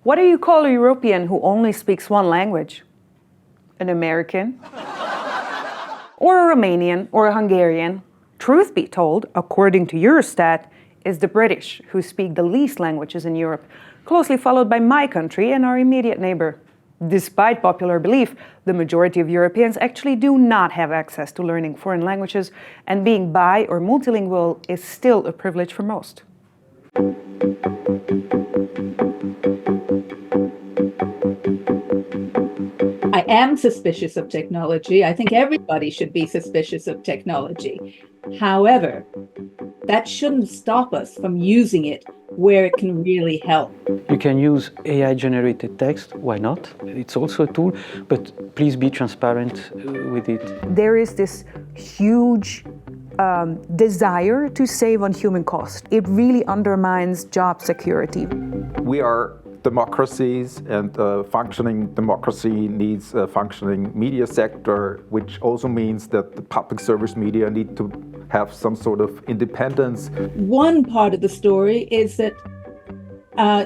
What do you call a European who only speaks one language? An American? Or a Romanian or a Hungarian? Truth be told, according to Eurostat, is the British, who speak the least languages in Europe, closely followed by my country and our immediate neighbor. Despite popular belief, the majority of Europeans actually do not have access to learning foreign languages, and being bi or multilingual is still a privilege for most. I am suspicious of technology. I think everybody should be suspicious of technology. However, that shouldn't stop us from using it where it can really help. You can use AI-generated text, why not? It's also a tool, but please be transparent with it. There is this huge desire to save on human cost. It really undermines job security. We are democracies, and a functioning democracy needs a functioning media sector, which also means that the public service media need to have some sort of independence. One part of the story is that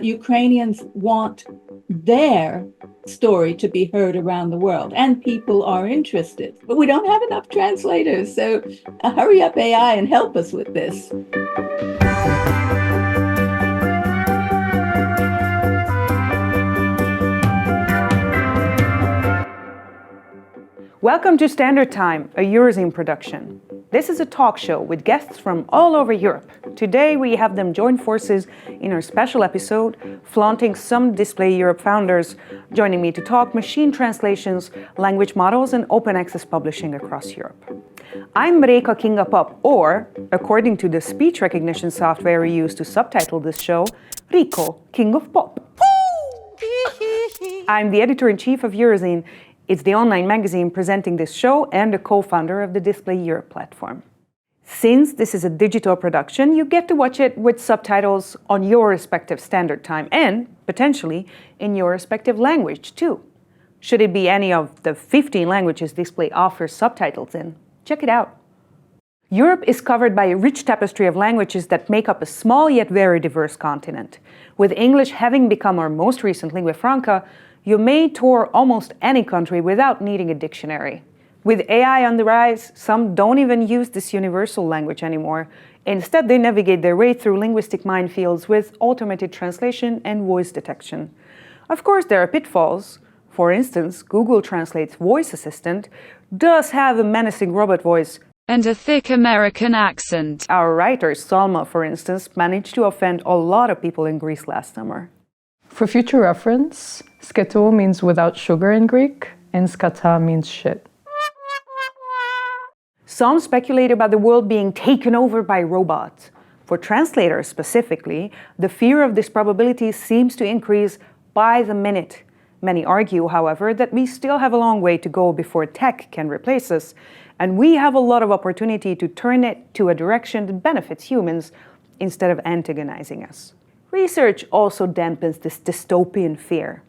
Ukrainians want their story to be heard around the world, and people are interested. But we don't have enough translators, so hurry up AI and help us with this. Welcome to Standard Time, a Eurozine production. This is a talk show with guests from all over Europe. Today we have them join forces in our special episode, flaunting some Display Europe founders, joining me to talk machine translations, language models, and open access publishing across Europe. I'm Reka King of Pop, or, according to the speech recognition software we use to subtitle this show, Rico, King of Pop. I'm the editor-in-chief of Eurozine. It's the online magazine presenting this show and a co-founder of the Display Europe platform. Since this is a digital production, you get to watch it with subtitles on your respective standard time and, potentially, in your respective language too. Should it be any of the 15 languages Display offers subtitles in, check it out. Europe is covered by a rich tapestry of languages that make up a small yet very diverse continent. With English having become our most recent lingua franca, you may tour almost any country without needing a dictionary. With AI on the rise, some don't even use this universal language anymore. Instead, they navigate their way through linguistic minefields with automated translation and voice detection. Of course, there are pitfalls. For instance, Google Translate's voice assistant does have a menacing robot voice and a thick American accent. Our writer, Salma, for instance, managed to offend a lot of people in Greece last summer. For future reference, sketo means without sugar in Greek, and skata means shit. Some speculate about the world being taken over by robots. For translators specifically, the fear of this probability seems to increase by the minute. Many argue, however, that we still have a long way to go before tech can replace us, and we have a lot of opportunity to turn it to a direction that benefits humans instead of antagonizing us. Research also dampens this dystopian fear.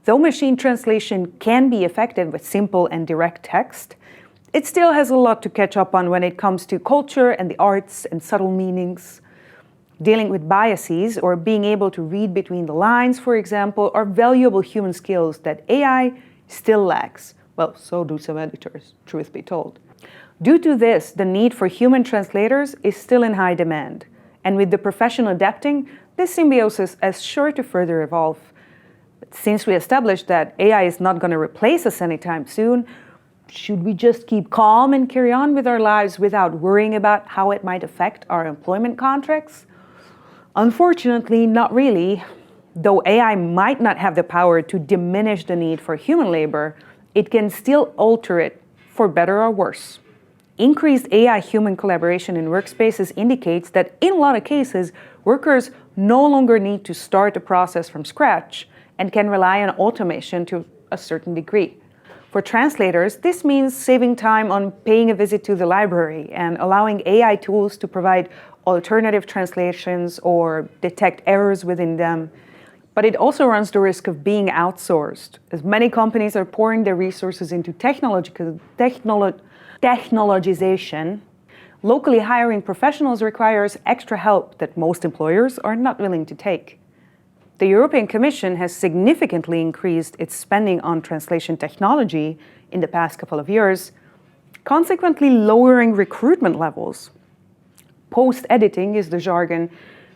Though machine translation can be effective with simple and direct text, it still has a lot to catch up on when it comes to culture and the arts and subtle meanings. Dealing with biases or being able to read between the lines, for example, are valuable human skills that AI still lacks. Well, so do some editors, truth be told. Due to this, the need for human translators is still in high demand. And with the profession adapting, this symbiosis is sure to further evolve. But since we established that AI is not going to replace us anytime soon, should we just keep calm and carry on with our lives without worrying about how it might affect our employment contracts? Unfortunately, not really. Though AI might not have the power to diminish the need for human labor, it can still alter it for better or worse. Increased AI-human collaboration in workspaces indicates that in a lot of cases, workers no longer need to start a process from scratch and can rely on automation to a certain degree. For translators, this means saving time on paying a visit to the library and allowing AI tools to provide alternative translations or detect errors within them. But it also runs the risk of being outsourced, as many companies are pouring their resources into technologization. Locally hiring professionals requires extra help that most employers are not willing to take. The European Commission has significantly increased its spending on translation technology in the past couple of years, consequently lowering recruitment levels. Post-editing is the jargon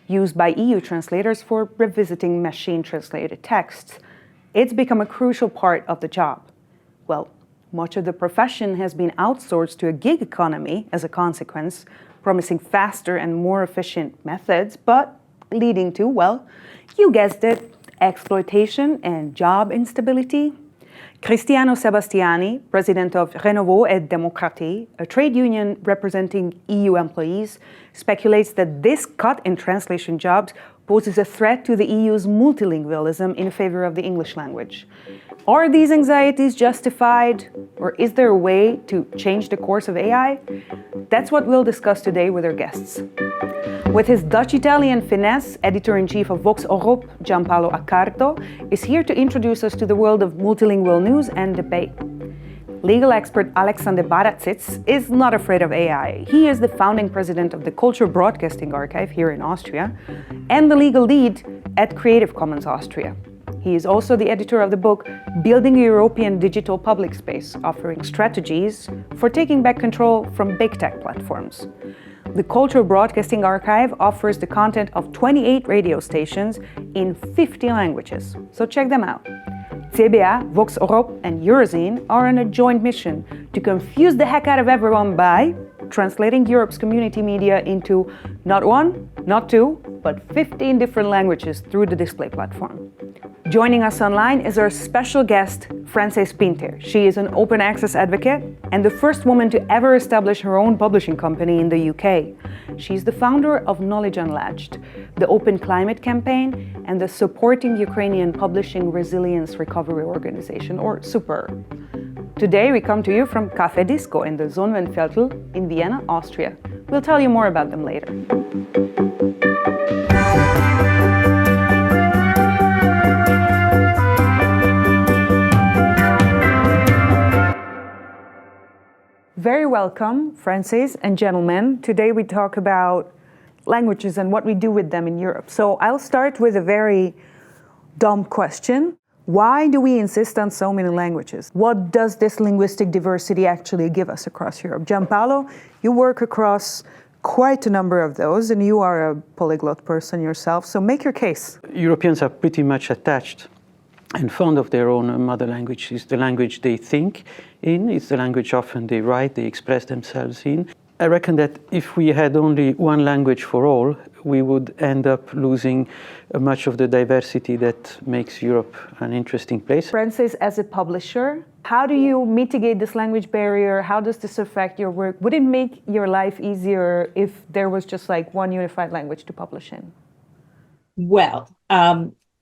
used by EU translators for revisiting machine-translated texts. It's become a crucial part of the job. Well, much of the profession has been outsourced to a gig economy as a consequence, promising faster and more efficient methods, but leading to, well, you guessed it, exploitation and job instability. Cristiano Sebastiani, president of Renouveau et Démocratie, a trade union representing EU employees, speculates that this cut in translation jobs poses a threat to the EU's multilingualism in favor of the English language. Are these anxieties justified, or is there a way to change the course of AI? That's what we'll discuss today with our guests. With his Dutch-Italian finesse, editor-in-chief of VoxEurop, Gian-Paolo Accardo, is here to introduce us to the world of multilingual news and debate. Legal expert Alexander Baratsits is not afraid of AI. He is the founding president of the Cultural Broadcasting Archive here in Austria and the legal lead at Creative Commons Austria. He is also the editor of the book Building a European Digital Public Space, offering strategies for taking back control from big tech platforms. The Cultural Broadcasting Archive offers the content of 28 radio stations in 50 languages, so check them out. CBA, VoxEurop, and Eurozine are on a joint mission to confuse the heck out of everyone by translating Europe's community media into not one, not two, but 15 different languages through the display platform. Joining us online is our special guest, Frances Pinter. She is an open access advocate and the first woman to ever establish her own publishing company in the UK. She's the founder of Knowledge Unlatched, the Open Climate Campaign, and the Supporting Ukrainian Publishing Resilience Recovery Organization, or SUPER. Today we come to you from Café Disco in the Sonnenviertel in Vienna, Austria. We'll tell you more about them later. Very welcome, Frances and gentlemen. Today we talk about languages and what we do with them in Europe. So I'll start with a very dumb question. Why do we insist on so many languages? What does this linguistic diversity actually give us across Europe? Gian-Paolo, you work across quite a number of those, and you are a polyglot person yourself, so make your case. Europeans are pretty much attached and fond of their own mother language. It's the language they think in, it's the language often they write, they express themselves in. I reckon that if we had only one language for all, we would end up losing much of the diversity that makes Europe an interesting place. Frances, as a publisher, how do you mitigate this language barrier? How does this affect your work? Would it make your life easier if there was just like one unified language to publish in? Well,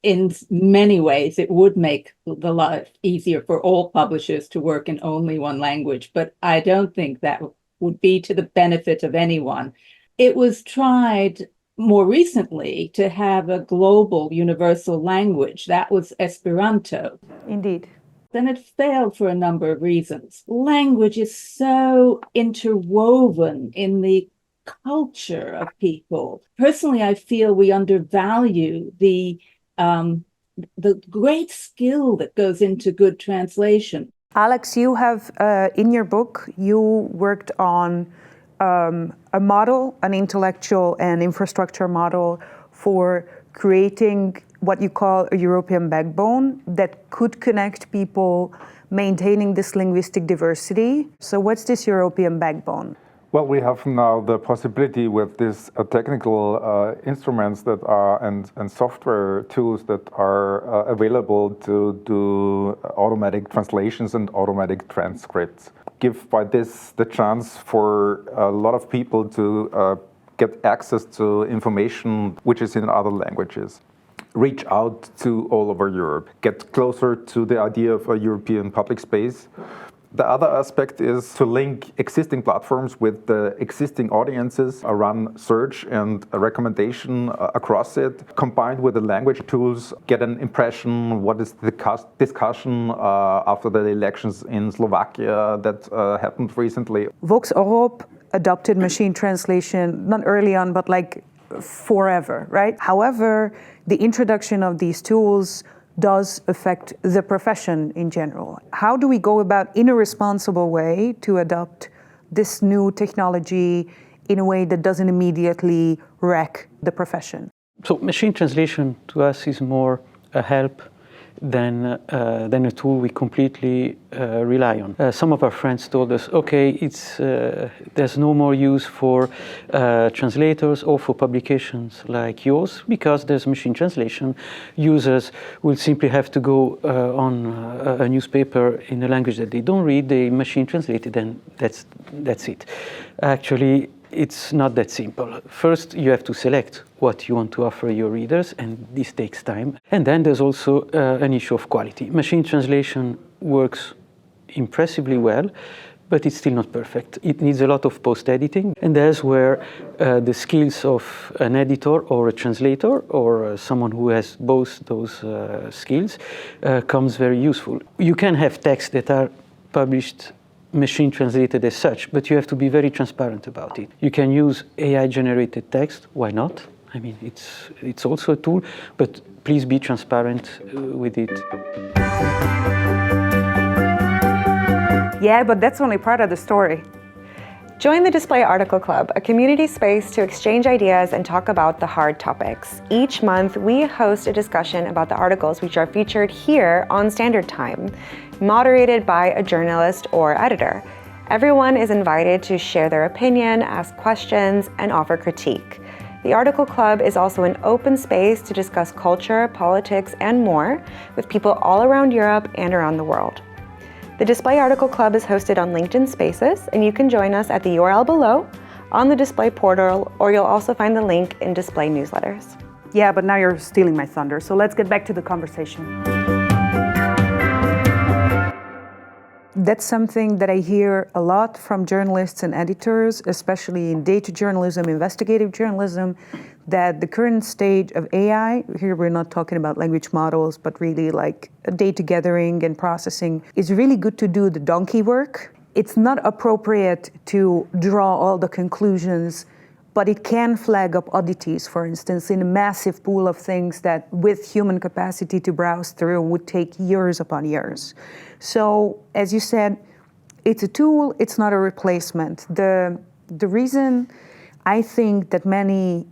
in many ways, it would make the life easier for all publishers to work in only one language, but I don't think that would be to the benefit of anyone. It was tried more recently to have a global universal language. That was Esperanto. Indeed. Then it failed for a number of reasons. Language is so interwoven in the culture of people. Personally, I feel we undervalue the great skill that goes into good translation. Alex, you have, in your book, you worked on a model, an intellectual and infrastructure model for creating what you call a European backbone that could connect people maintaining this linguistic diversity. So what's this European backbone? Well, we have now the possibility with these technical instruments that are and software tools that are available to do automatic translations and automatic transcripts. Give by this the chance for a lot of people to get access to information which is in other languages. Reach out to all over Europe, get closer to the idea of a European public space. The other aspect is to link existing platforms with the existing audiences, run search and a recommendation across it, combined with the language tools, get an impression what is the discussion after the elections in Slovakia that happened recently. VoxEurop adopted machine translation, not early on, but like forever, right? However, the introduction of these tools does affect the profession in general. How do we go about, in a responsible way, to adopt this new technology in a way that doesn't immediately wreck the profession? So machine translation to us is more a help than a tool we completely rely on. Some of our friends told us, okay, there's no more use for translators or for publications like yours because there's machine translation. Users will simply have to go on a newspaper in a language that they don't read, they machine translate it, and that's it. Actually, it's not that simple. First, you have to select what you want to offer your readers, and this takes time. And then there's also an issue of quality. Machine translation works impressively well, but it's still not perfect. It needs a lot of post-editing, and that's where the skills of an editor or a translator or someone who has both those skills comes very useful. You can have texts that are published machine translated as such, but you have to be very transparent about it. You can use AI-generated text, why not? I mean, it's also a tool, but please be transparent with it. Yeah, but that's only part of the story. Join the Display Article Club, a community space to exchange ideas and talk about the hard topics. Each month, we host a discussion about the articles which are featured here on Standard Time, moderated by a journalist or editor. Everyone is invited to share their opinion, ask questions, and offer critique. The Article Club is also an open space to discuss culture, politics, and more with people all around Europe and around the world. The Display Article Club is hosted on LinkedIn Spaces, and you can join us at the URL below, on the Display portal, or you'll also find the link in Display newsletters. Yeah, but now you're stealing my thunder, so let's get back to the conversation. That's something that I hear a lot from journalists and editors, especially in data journalism, investigative journalism, that the current stage of AI, here we're not talking about language models, but really like data gathering and processing, is really good to do the donkey work. It's not appropriate to draw all the conclusions, but it can flag up oddities, for instance, in a massive pool of things that with human capacity to browse through would take years upon years. So, as you said, it's a tool, it's not a replacement. The reason I think that many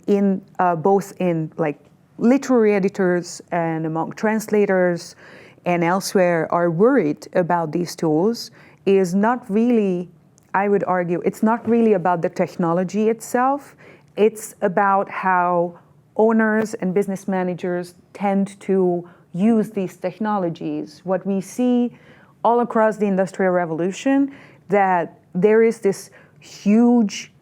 both in like literary editors and among translators and elsewhere are worried about these tools is not really, I would argue, it's not really about the technology itself. It's about how owners and business managers tend to use these technologies. What we see all across the Industrial Revolution, that there is this huge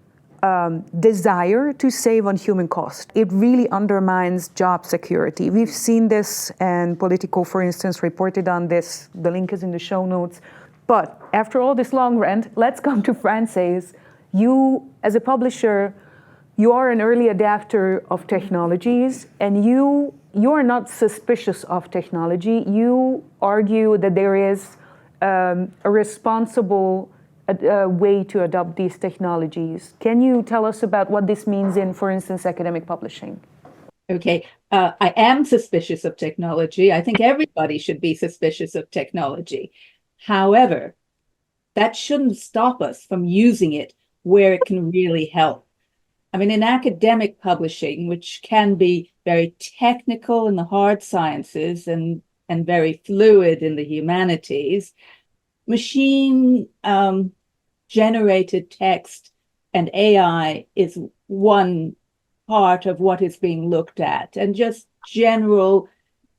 desire to save on human cost. It really undermines job security. We've seen this, and Politico, for instance, reported on this. The link is in the show notes. But after all this long rant, let's come to Frances. You, as a publisher, you are an early adapter of technologies, and you are not suspicious of technology. You argue that there is a responsible way to adopt these technologies. Can you tell us about what this means in, for instance, academic publishing? Okay, I am suspicious of technology. I think everybody should be suspicious of technology. However, that shouldn't stop us from using it where it can really help. I mean, in academic publishing, which can be very technical in the hard sciences and very fluid in the humanities, machine generated text and AI is one part of what is being looked at, and just general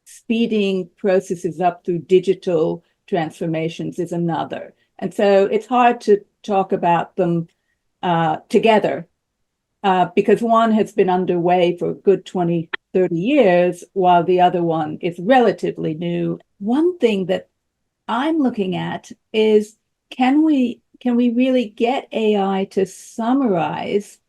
speeding processes up through digital transformations is another. And so it's hard to talk about them together because one has been underway for a good 20, 30 years, while the other one is relatively new. One thing that I'm looking at is, can we really get AI to summarize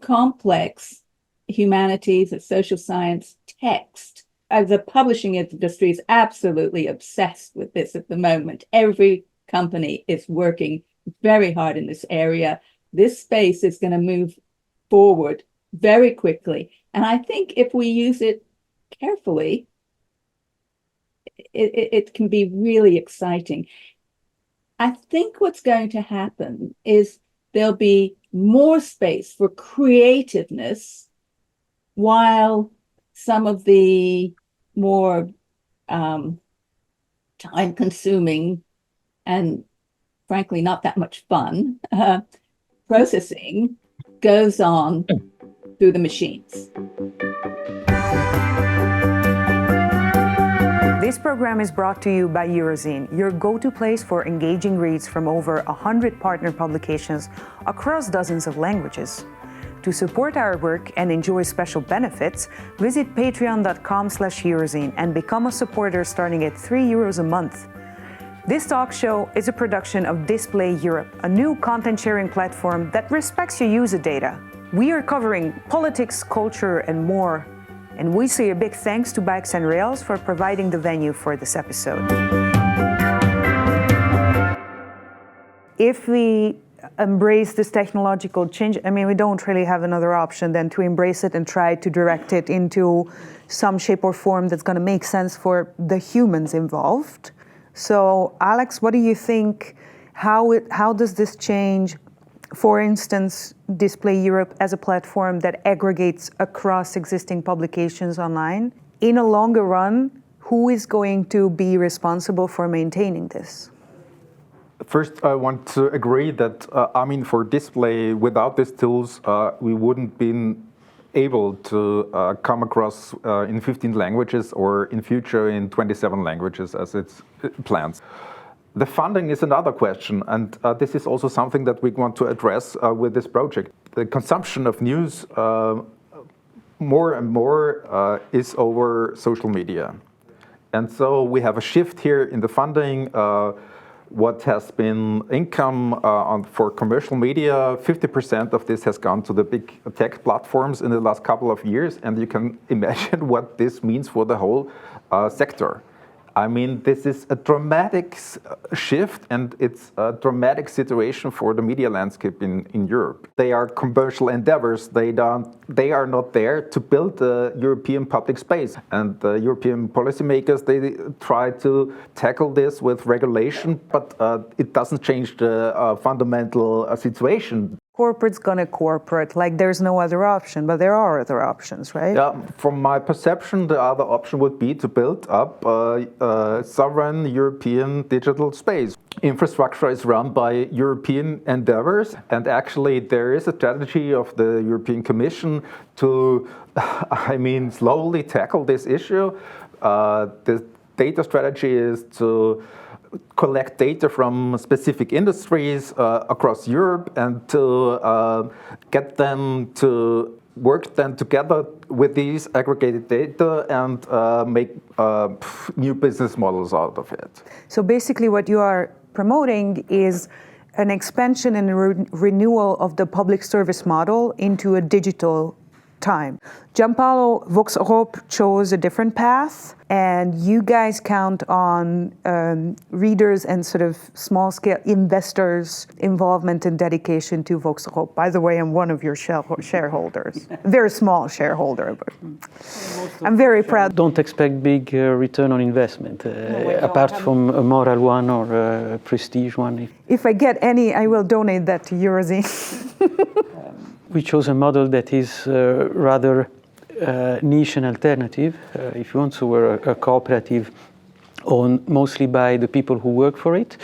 complex humanities and social science text? The publishing industry is absolutely obsessed with this at the moment. Every company is working very hard in this area. This space is going to move forward very quickly. And I think if we use it carefully, it can be really exciting. I think what's going to happen is there'll be more space for creativeness, while some of the more time-consuming and frankly not that much fun processing goes on through the machines. This program is brought to you by Eurozine, your go-to place for engaging reads from over 100 partner publications across dozens of languages. To support our work and enjoy special benefits, visit patreon.com/Eurozine and become a supporter starting at €3 a month. This talk show is a production of Display Europe, a new content sharing platform that respects your user data. We are covering politics, culture, and more. And we say a big thanks to Bikes and Rails for providing the venue for this episode. If we embrace this technological change, I mean, we don't really have another option than to embrace it and try to direct it into some shape or form that's going to make sense for the humans involved. So, Alex, what do you think? How does this change, for instance, Display Europe as a platform that aggregates across existing publications online? In a longer run, who is going to be responsible for maintaining this? First, I want to agree that, for Display, without these tools, we wouldn't been able to come across in 15 languages or in future in 27 languages as it's planned. The funding is another question, and this is also something that we want to address with this project. The consumption of news more and more is over social media. And so we have a shift here in the funding. What has been income for commercial media, 50% of this has gone to the big tech platforms in the last couple of years, and you can imagine what this means for the whole sector. I mean, this is a dramatic shift, and it's a dramatic situation for the media landscape in Europe. They are commercial endeavors. They are not there to build the European public space. And the European policymakers, they try to tackle this with regulation, but it doesn't change the fundamental situation. Corporate's gonna corporate, like there's no other option, but there are other options, right? Yeah, from my perception, the other option would be to build up a sovereign European digital space. Infrastructure is run by European endeavors, and actually there is a strategy of the European Commission to, slowly tackle this issue. The data strategy is to collect data from specific industries across Europe and to get them to work then together with these aggregated data and make new business models out of it. So basically what you are promoting is an expansion and a renewal of the public service model into a digital time. Gian-Paolo, VoxEurop chose a different path, and you guys count on readers and sort of small-scale investors' involvement and dedication to VoxEurop. By the way, I'm one of your shareholders. Very small shareholder, but I'm very proud. Don't expect big return on investment, apart from a moral one or a prestige one. If I get any, I will donate that to Eurozine. We chose a model that is rather niche and alternative, if you want. So we're a cooperative owned mostly by the people who work for it,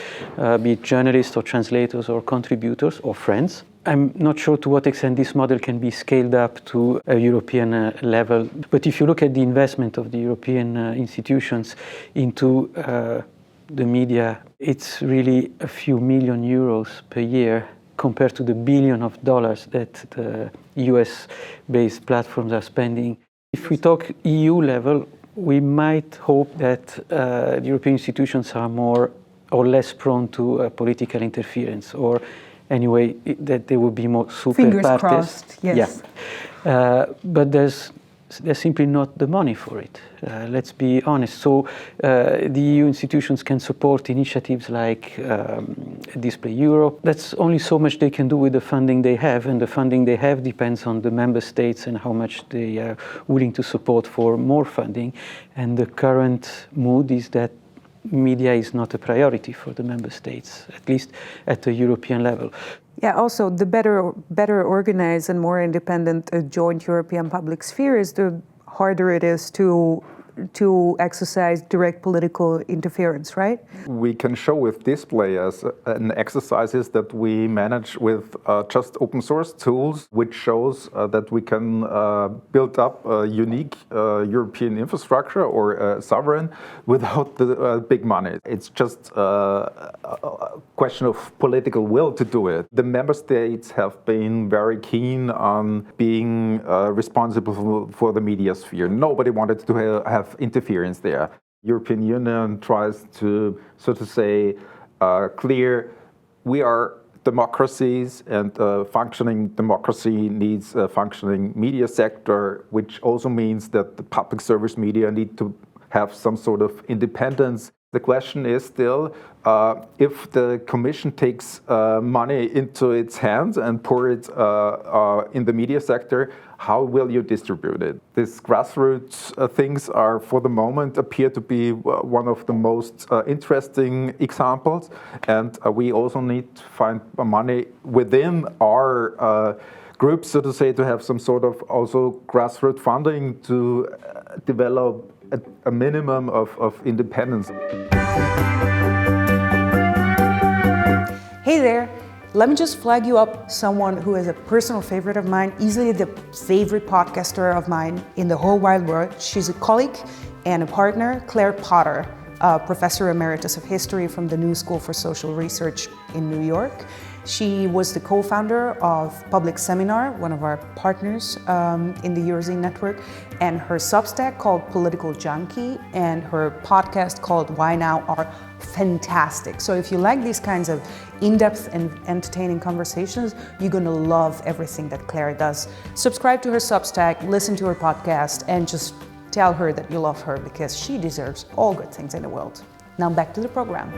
be it journalists or translators or contributors or friends. I'm not sure to what extent this model can be scaled up to a European level. But if you look at the investment of the European institutions into the media, it's really a few million euros per year compared to the billion of dollars that the US-based platforms are spending. If we talk EU level, we might hope that the European institutions are more or less prone to political interference, or anyway, that they will be more super Fingers partes. crossed, yes. Yeah. But there's there's simply not the money for it. Let's be honest. So the EU institutions can support initiatives like Display Europe. That's only so much they can do with the funding they have, and the funding they have depends on the member states and how much they are willing to support for more funding. And the current mood is that media is not a priority for the member states, at least at the European level. Yeah, also the better organized and more independent a joint European public sphere is, the harder it is to exercise direct political interference, right? We can show with Display as an exercises that we manage with just open source tools, which shows that we can build up a unique European infrastructure or sovereign without the big money. It's just a question of political will to do it. The member states have been very keen on being responsible for the media sphere. Nobody wanted to have interference there. European Union tries to, so to say, clear we are democracies, and functioning democracy needs a functioning media sector, which also means that the public service media need to have some sort of independence. The question is still, if the Commission takes money into its hands and pour it in the media sector, how will you distribute it? These grassroots things are, for the moment, appear to be one of the most interesting examples. And we also need to find money within our groups, so to say, to have some sort of also grassroots funding to develop a minimum of independence. Hey there, let me just flag you up someone who is a personal favorite of mine, easily the favorite podcaster of mine in the whole wide world. She's a colleague and a partner, Claire Potter, Professor Emeritus of History from the New School for Social Research in New York. She was the co-founder of Public Seminar, one of our partners in the Eurozine network, and her Substack called Political Junkie and her podcast called Why Now are fantastic. So if you like these kinds of in-depth and entertaining conversations, you're gonna love everything that Claire does. Subscribe to her Substack, listen to her podcast, and just tell her that you love her, because she deserves all good things in the world. Now back to the program.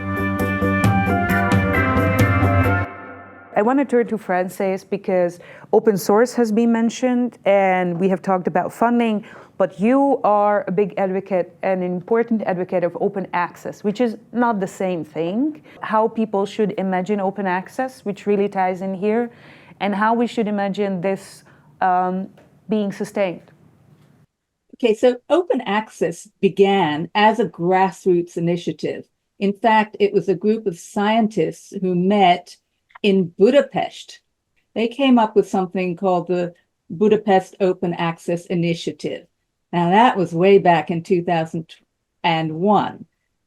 I want to turn to Frances because open source has been mentioned and we have talked about funding, but you are a big advocate, an important advocate of open access, which is not the same thing. How people should imagine open access, which really ties in here, and how we should imagine this being sustained. Okay, so open access began as a grassroots initiative. In fact, it was a group of scientists who met in Budapest. They came up with something called the Budapest Open Access Initiative. Now that was way back in 2001.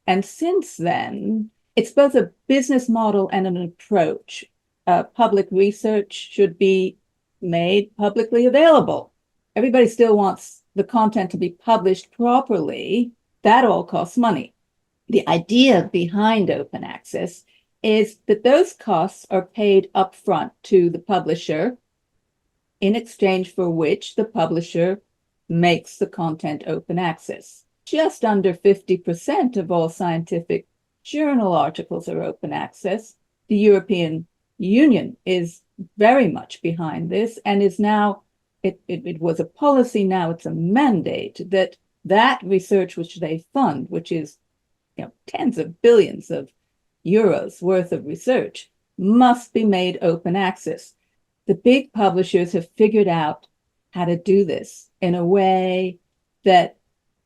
And since then, it's both a business model and an approach. Public research should be made publicly available. Everybody still wants the content to be published properly. That all costs money. The idea behind open access is that those costs are paid upfront to the publisher, in exchange for which the publisher makes the content open access. Just under 50% of all scientific journal articles are open access. The European Union is very much behind this and is now, it was a policy, now it's a mandate that research which they fund, which is tens of billions of euros worth of research, must be made open access. The big publishers have figured out how to do this in a way that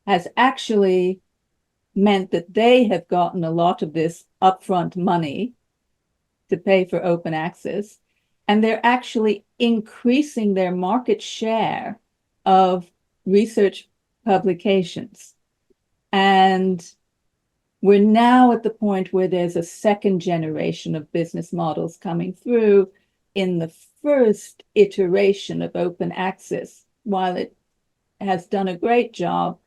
has actually meant that they have gotten a lot of this upfront money to pay for open access, and they're actually increasing their market share of research publications. And we're now at the point where there's a second generation of business models coming through. In the first iteration of open access, while it has done a great job,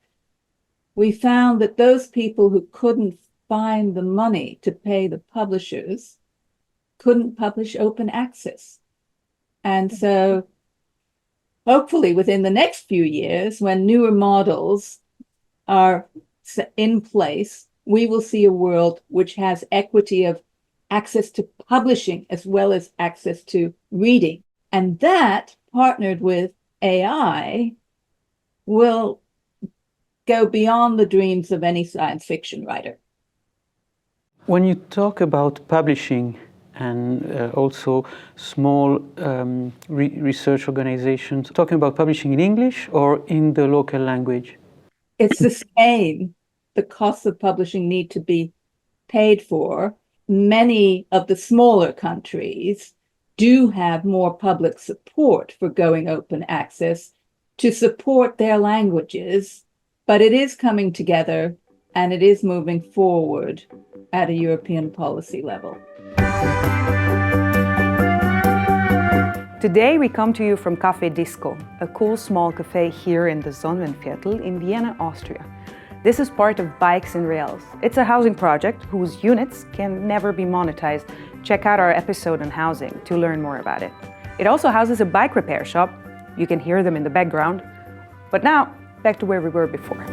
we found that those people who couldn't find the money to pay the publishers couldn't publish open access. And so hopefully within the next few years, when newer models are in place, we will see a world which has equity of access to publishing as well as access to reading. And that, partnered with AI, will go beyond the dreams of any science fiction writer. When you talk about publishing and also small research organizations, talking about publishing in English or in the local language? It's the same. The costs of publishing need to be paid for. Many of the smaller countries do have more public support for going open access to support their languages, but it is coming together and it is moving forward at a European policy level. Today we come to you from Café Disco, a cool small cafe here in the Sonnenviertel in Vienna, Austria. This is part of Bikes and Rails. It's a housing project whose units can never be monetized. Check out our episode on housing to learn more about it. It also houses a bike repair shop. You can hear them in the background. But now, back to where we were before.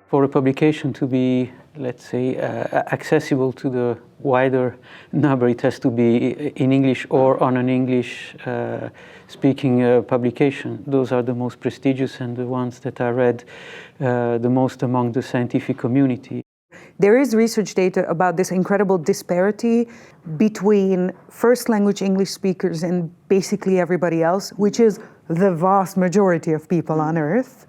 For a publication to be, let's say, accessible to the wider number, it has to be in English or on an English-speaking publication. Those are the most prestigious and the ones that are read the most among the scientific community. There is research data about this incredible disparity between first language English speakers and basically everybody else, which is the vast majority of people on Earth.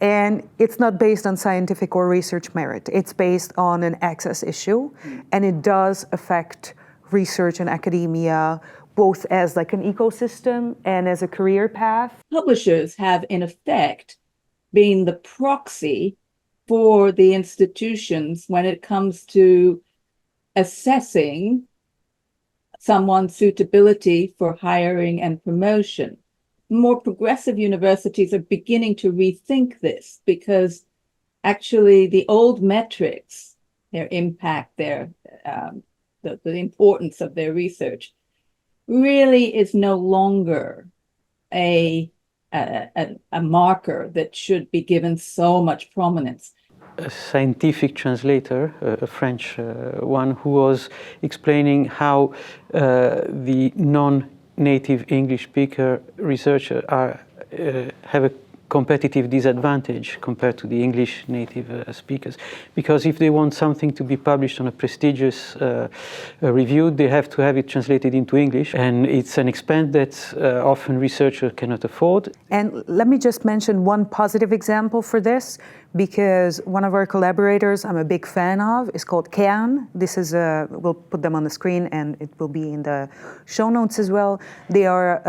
And it's not based on scientific or research merit. It's based on an access issue, and it does affect research and academia, both as like an ecosystem and as a career path. Publishers have, in effect, been the proxy for the institutions when it comes to assessing someone's suitability for hiring and promotion. More progressive universities are beginning to rethink this because actually the old metrics, their impact, the importance of their research, really is no longer a marker that should be given so much prominence. A scientific translator, a French one, who was explaining how the non-native English speaker researchers have a competitive disadvantage compared to the English native speakers, because if they want something to be published on a prestigious review, they have to have it translated into English, and it's an expense that often researchers cannot afford. And let me just mention one positive example for this, because one of our collaborators I'm a big fan of is called Kern. This is we'll put them on the screen and it will be in the show notes as well. They are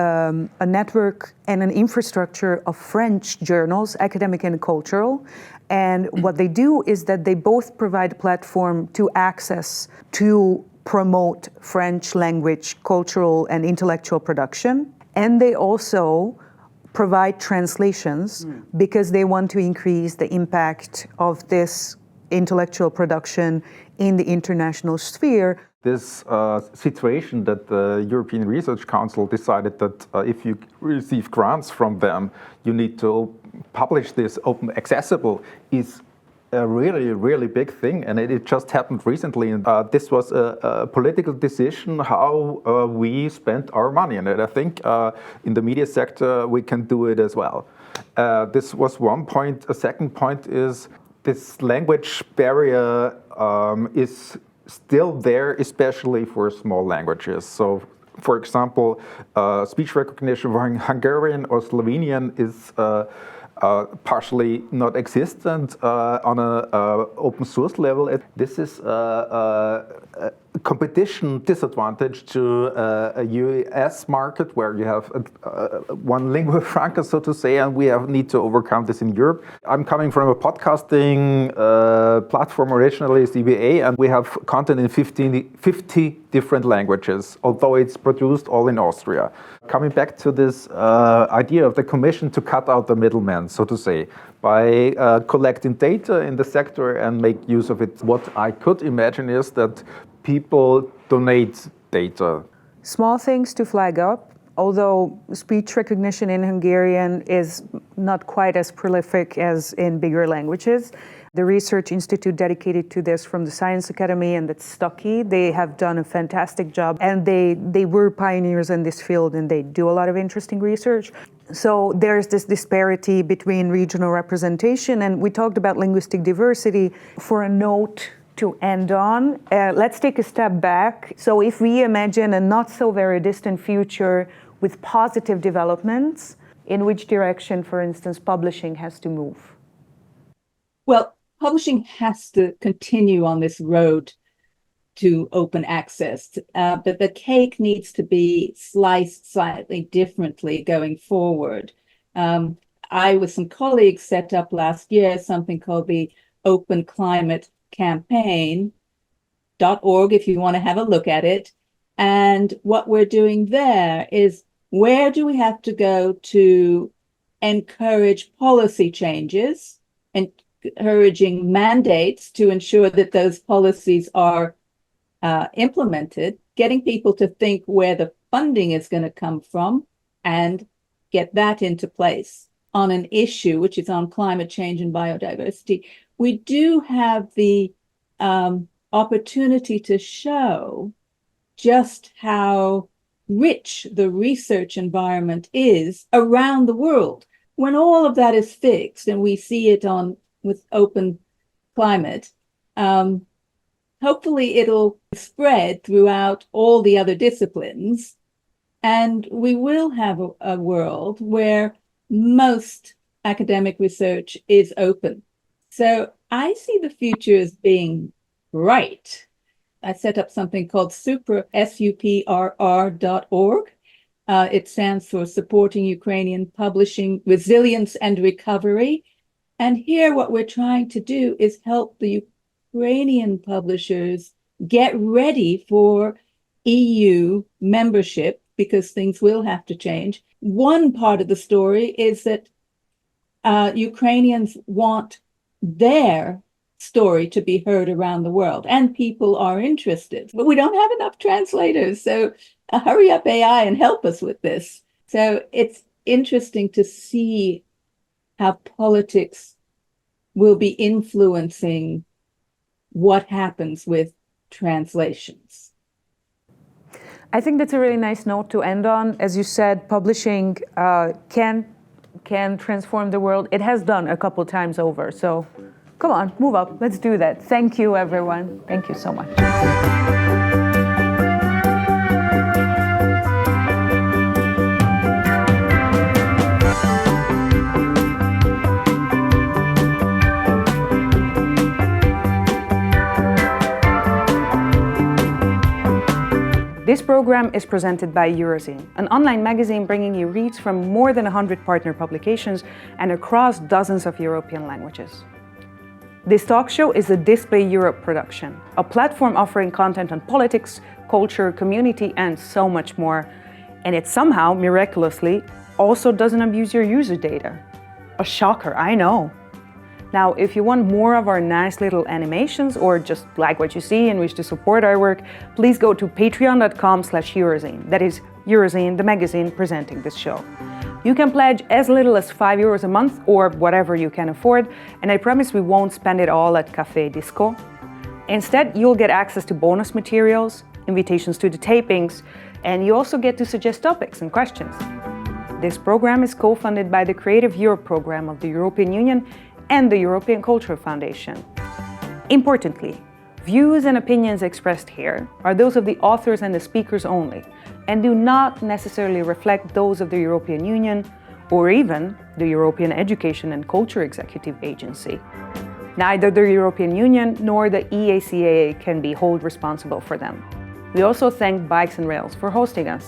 a network and an infrastructure of French journals, academic and cultural. And what they do is that they both provide a platform to access to promote French language, cultural and intellectual production. And they also provide translations because they want to increase the impact of this intellectual production in the international sphere. This situation that the European Research Council decided that if you receive grants from them, you need to publish this open accessible is a really, really big thing, and it just happened recently. And this was a political decision how we spent our money, and I think in the media sector we can do it as well. This was one point. A second point is this language barrier is still there, especially for small languages. So, for example, speech recognition for Hungarian or Slovenian is partially not existent on an open source level. This is a competition disadvantage to a US market where you have one lingua franca, so to say, and we need to overcome this in Europe. I'm coming from a podcasting platform originally, CBA, and we have content in 50 different languages, although it's produced all in Austria. Coming back to this idea of the Commission to cut out the middleman, so to say, by collecting data in the sector and make use of it. What I could imagine is that people donate data. Small things to flag up. Although speech recognition in Hungarian is not quite as prolific as in bigger languages, the research institute dedicated to this from the Science Academy and at Stocky, they have done a fantastic job, and they were pioneers in this field, and they do a lot of interesting research. So there's this disparity between regional representation, and we talked about linguistic diversity. For a note to end on, let's take a step back. So if we imagine a not so very distant future with positive developments, in which direction, for instance, publishing has to move? Well, publishing has to continue on this road to open access, but the cake needs to be sliced slightly differently going forward. I, with some colleagues, set up last year something called the Open Climate Campaign.org, if you want to have a look at it. And what we're doing there is, where do we have to go to encourage policy changes, encouraging mandates to ensure that those policies are implemented, getting people to think where the funding is going to come from and get that into place on an issue which is on climate change and biodiversity. We do have the opportunity to show just how rich the research environment is around the world. When all of that is fixed and we see it on with open climate, hopefully it'll spread throughout all the other disciplines, and we will have a world where most academic research is open. So I see the future as being bright. I set up something called SUPRR.org. It stands for Supporting Ukrainian Publishing Resilience and Recovery. And here what we're trying to do is help the Ukrainian publishers get ready for EU membership, because things will have to change. One part of the story is that Ukrainians want their story to be heard around the world, and people are interested, but we don't have enough translators. So hurry up, AI, and help us with this. So it's interesting to see how politics will be influencing what happens with translations. I think that's a really nice note to end on. As you said, publishing can transform the world. It has done a couple times over. So come on, move up. Let's do that. Thank you, everyone. Thank you so much. This program is presented by Eurozine, an online magazine bringing you reads from more than 100 partner publications and across dozens of European languages. This talk show is a Display Europe production, a platform offering content on politics, culture, community, and so much more. And it somehow, miraculously, also doesn't abuse your user data. A shocker, I know. Now, if you want more of our nice little animations or just like what you see and wish to support our work, please go to patreon.com/Eurozine. That is Eurozine, the magazine presenting this show. You can pledge as little as €5 a month or whatever you can afford, and I promise we won't spend it all at Café Disco. Instead, you'll get access to bonus materials, invitations to the tapings, and you also get to suggest topics and questions. This program is co-funded by the Creative Europe program of the European Union and the European Cultural Foundation. Importantly, views and opinions expressed here are those of the authors and the speakers only, and do not necessarily reflect those of the European Union or even the European Education and Culture Executive Agency. Neither the European Union nor the EACAA can be held responsible for them. We also thank Bikes and Rails for hosting us.